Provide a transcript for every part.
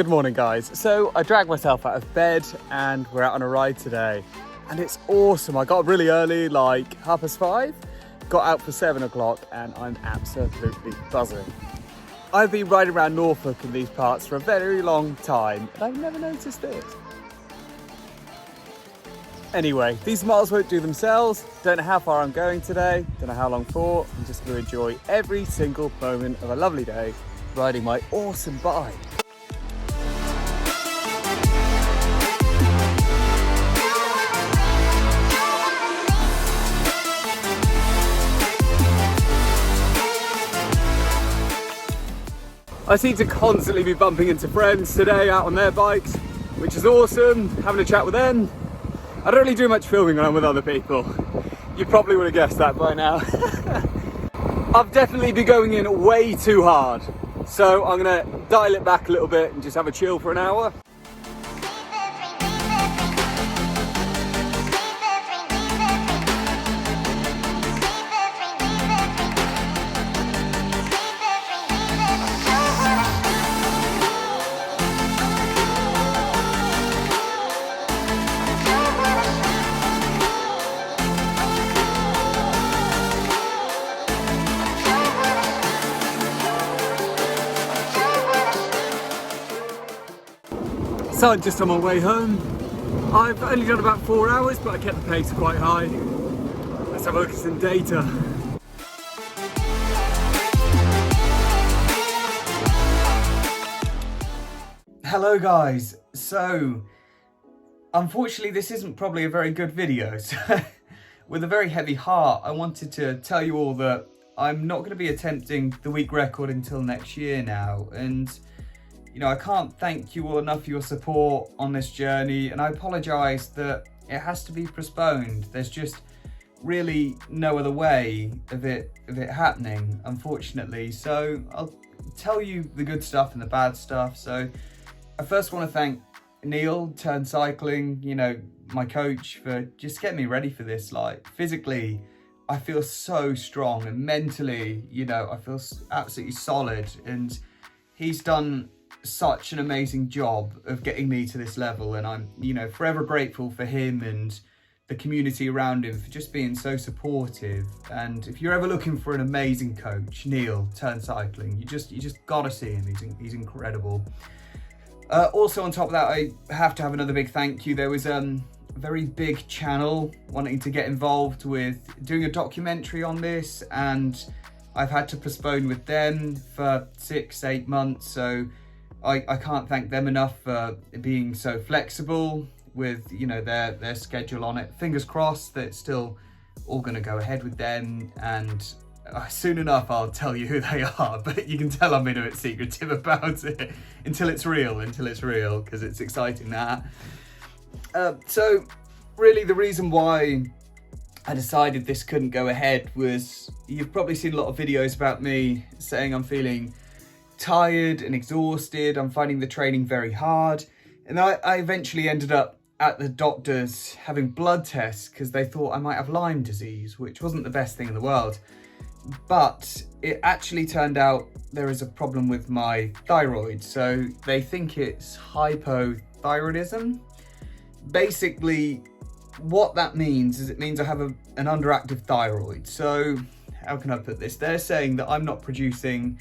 Good morning, guys. So I dragged myself out of bed and we're out on a ride today. And it's awesome. I got up really early, like 5:30. Got out for 7 o'clock and I'm absolutely buzzing. I've been riding around Norfolk in these parts for a very long time and I've never noticed it. Anyway, these miles won't do themselves. Don't know how far I'm going today. Don't know how long for. I'm just going to enjoy every single moment of a lovely day riding my awesome bike. I seem to constantly be bumping into friends today out on their bikes, which is awesome, having a chat with them. I don't really do much filming when I'm with other people. You probably would have guessed that by now. I've definitely been going in way too hard. So I'm gonna dial it back a little bit and just have a chill for an hour. So I'm just on my way home. I've only done about 4 hours, but I kept the pace quite high. Let's have a look at some data. Hello guys. So, unfortunately this isn't probably a very good video. So, with a very heavy heart, I wanted to tell you all that I'm not going to be attempting the week record until next year now. And you know, I can't thank you all enough for your support on this journey, and I apologise that it has to be postponed. There's just really no other way of it happening, unfortunately. So I'll tell you the good stuff and the bad stuff. So I first want to thank Neil, Turn Cycling, you know, my coach, for just getting me ready for this. Like, physically, I feel so strong, and mentally, you know, I feel absolutely solid, and he's done such an amazing job of getting me to this level, and I'm, you know, forever grateful for him and the community around him for just being so supportive. And if you're ever looking for an amazing coach, Neil, Turn Cycling, you just gotta see him. He's incredible. Also on top of that, I have to have another big thank you. There was a very big channel wanting to get involved with doing a documentary on this, and I've had to postpone with them for 6-8 months. So I can't thank them enough for being so flexible with, you know, their schedule on it. Fingers crossed that it's still all going to go ahead with them, and soon enough I'll tell you who they are, but you can tell I'm a bit secretive about it until it's real, because it's exciting, that. So really the reason why I decided this couldn't go ahead was, you've probably seen a lot of videos about me saying I'm feeling tired and exhausted. I'm finding the training very hard, and I eventually ended up at the doctors having blood tests because they thought I might have Lyme disease, which wasn't the best thing in the world. But it actually turned out there is a problem with my thyroid, so they think it's hypothyroidism. Basically what that means is, it means I have an underactive thyroid. So how can I put this? They're saying that I'm not producing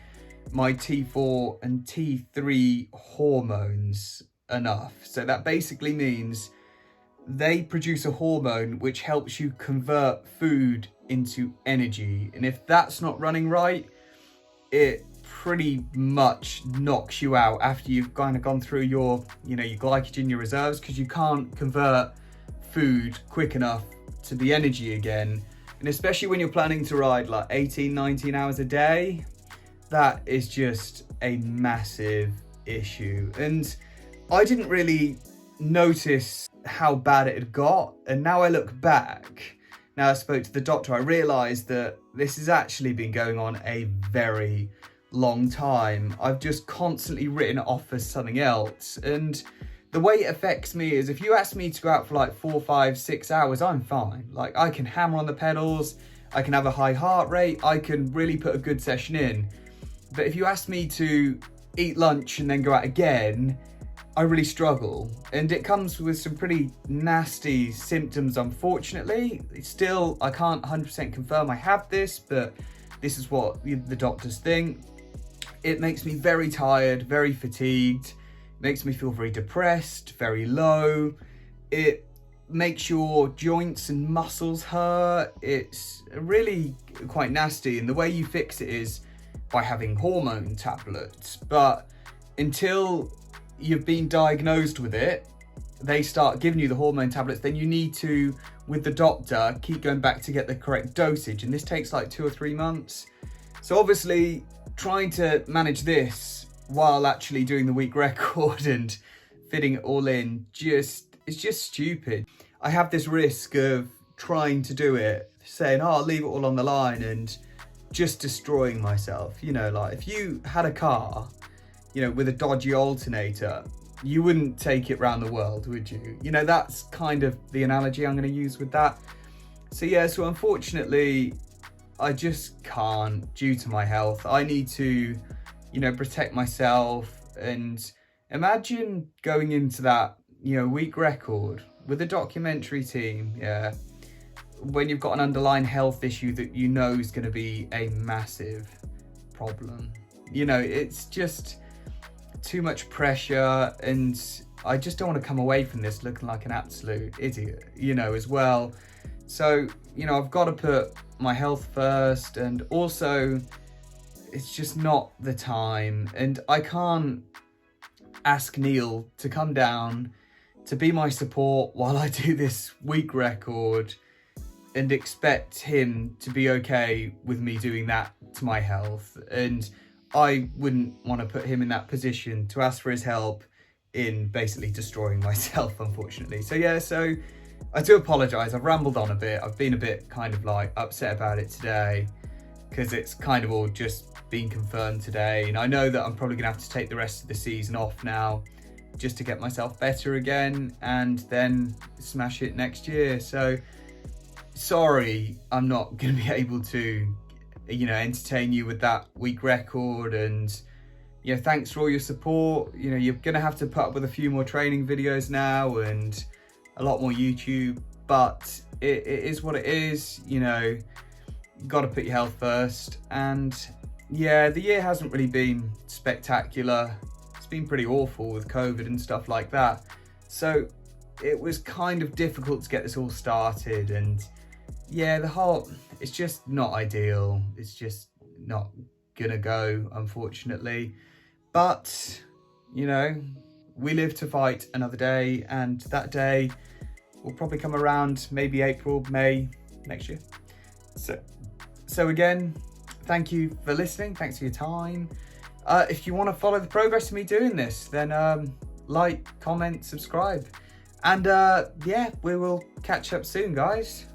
my T4 and T3 hormones enough. So that basically means they produce a hormone which helps you convert food into energy, and if that's not running right, it pretty much knocks you out after you've kind of gone through your, you know, your glycogen, your reserves, because you can't convert food quick enough to the energy again. And especially when you're planning to ride like 18-19 hours a day, that is just a massive issue. And I didn't really notice how bad it had got, and now I look back, now I spoke to the doctor, I realised that this has actually been going on a very long time. I've just constantly written it off as something else, and the way it affects me is, if you ask me to go out for like 4, 5, 6 hours, I'm fine. Like, I can hammer on the pedals, I can have a high heart rate, I can really put a good session in. But if you ask me to eat lunch and then go out again, I really struggle, and it comes with some pretty nasty symptoms, unfortunately. Still, I can't 100% confirm I have this, but this is what the doctors think. It makes me very tired, very fatigued, makes me feel very depressed, very low. It makes your joints and muscles hurt. It's really quite nasty, and the way you fix it is by having hormone tablets. But until you've been diagnosed with it, they start giving you the hormone tablets, then you need to, with the doctor, keep going back to get the correct dosage, and this takes like 2 or 3 months. So obviously trying to manage this while actually doing the week record and fitting it all in, it's just stupid. I have this risk of trying to do it, saying, oh, I'll leave it all on the line, and just destroying myself. You know, like if you had a car, you know, with a dodgy alternator, you wouldn't take it around the world, would you? You know, that's kind of the analogy I'm going to use with that. So yeah, so unfortunately, I just can't due to my health. I need to, you know, protect myself. And imagine going into that, you know, week record with a documentary team, yeah, when you've got an underlying health issue that you know is going to be a massive problem. You know, it's just too much pressure, and I just don't want to come away from this looking like an absolute idiot, you know, as well. So, you know, I've got to put my health first, and also it's just not the time, and I can't ask Neil to come down to be my support while I do this week record and expect him to be okay with me doing that to my health. And I wouldn't want to put him in that position to ask for his help in basically destroying myself, unfortunately. So yeah, so I do apologise. I've rambled on a bit. I've been a bit kind of like upset about it today because it's kind of all just been confirmed today. And I know that I'm probably going to have to take the rest of the season off now just to get myself better again and then smash it next year. So sorry, I'm not going to be able to, you know, entertain you with that week record. And you know, thanks for all your support. You know, you're going to have to put up with a few more training videos now and a lot more YouTube, but it is what it is. You know, you got to put your health first. And yeah, the year hasn't really been spectacular. It's been pretty awful with COVID and stuff like that. So it was kind of difficult to get this all started. And yeah, it's just not ideal. It's just not gonna go, unfortunately. But, you know, we live to fight another day, and that day will probably come around maybe April, May next year. So again, thank you for listening. Thanks for your time. If you want to follow the progress of me doing this, then like, comment, subscribe. And yeah, we will catch up soon, guys.